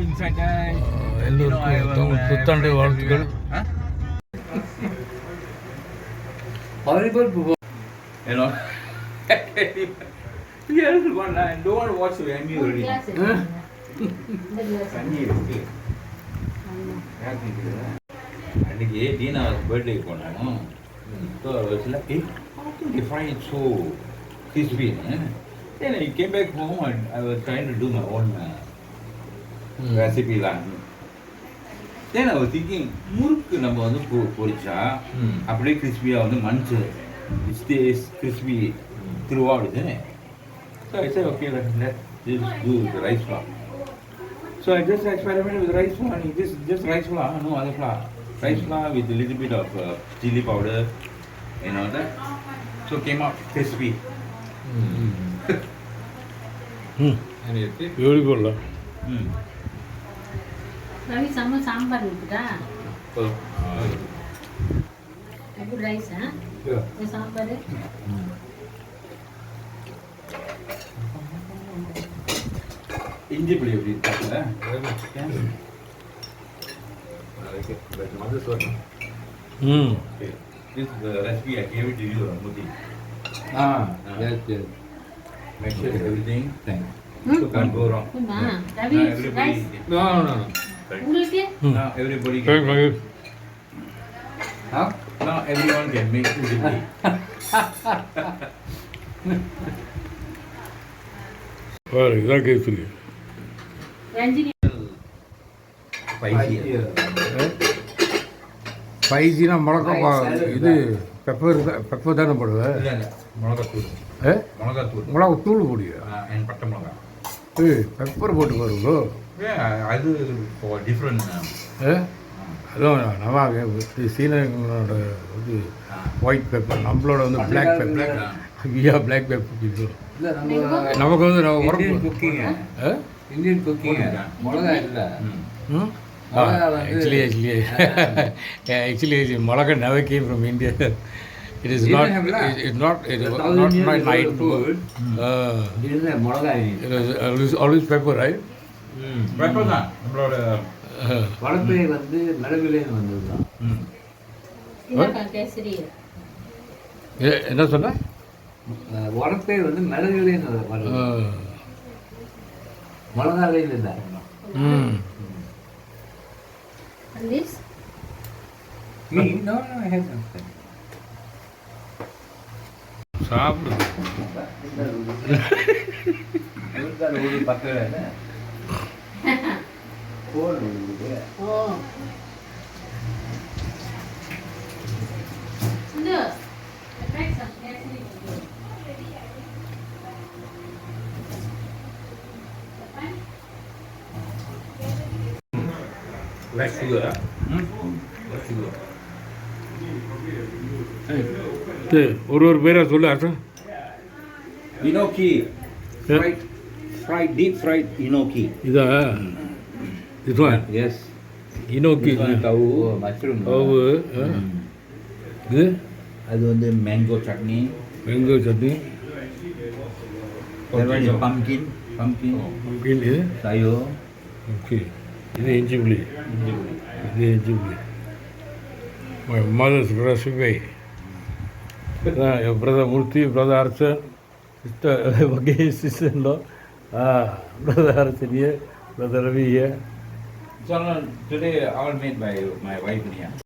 inside there. எல்லோருக்கும் புத்தாண்டு வாழ்த்துக்கள். Horrible performance. You know. Yeah, this one. I don't want to watch the MU already. அன்னைக்கு டீனா birthday போனாலும் so like, hey, how can they find it so crispy? Then I came back home and I was trying to do my own recipe lah. Then I was thinking, முறுக்கு நம்ம வந்து பொரிச்சா அப்படியே கிறிஸ்பியாக வந்து மஞ்சு it stays crispy throughout, isn't it? So I said, okay, let's just do the rice flour. So I just experimented with rice flour. Just rice flour, no other flour. Rice flour with a little bit of chili powder and all that. So came out crispy. Beautiful. Ravi, some sambar இருக்குதா? Good rice, huh? Yeah. The sambar. இஞ்சி புளி எப்படி இருக்குல்ல? Like mother's one. Okay. This is the recipe I gave it to you, Muti. Yes. Make sure everything. Thanks. So can't go wrong. Ravi, everybody. rice. No. உங்களுக்கு? Now everybody can. Huh? Now everyone can make easily. பாரு இதான் கேட்குறீங்க. ரஞ்சினி. ஸ்பைசினா மிளகா இது pepper தானே போடுவேன். மிளகாத்தூள். மிளகாத்தூள் போடுவியா? பட்டை மிளகா. பெப்பர் போட்டு பாருங்களோ. அது டிஃப்ரெண்ட். அதுவும் நல்லா சீனர்களோட இது ஒயிட் பெப்பர், நம்மளோட வந்து பிளாக் பெப்பர். பிளாக் பெப்பர் நமக்கு வந்து நம்ம உடம்பு குக்கிங் இந்தியன் குக்கிங் மிளகா இல்லை. Actually, Malacca never came from India. It is not my night food. It is always pepper, right? Pepper தான் நம்மளோட வடப்பே வந்து மிளகுலேன்னு வந்தது தான். என்ன சொன்ன? வடப்பே வந்து மிளகுலேன்னு வந்தது, மிளகாலேன்னு இல்லை. And this? Me? No, I have something. சாப்பிடு. ஒரு பக்கத்துல போன் இருக்குது. ஓ. இந்த next one. Black sugar. Black sugar. ஒரு பேரை சொல்லு அர்த்தம். Enoki. Fried, deep fried enoki. இதா? This one? Yes. Enoki. Tahu, mushroom. Tahu. இது? அது வந்து mango chutney. Mango chutney. That one is pumpkin. Pumpkin இது? Sayo. Okay. இது இஞ்சி புளி. இது இஞ்சி புளி. My mother's recipe. Your brother Murthy, brother Archer, sister Vagesh, sister-in-law. Brother Archer here, brother Ravi here. So today all made by my wife here.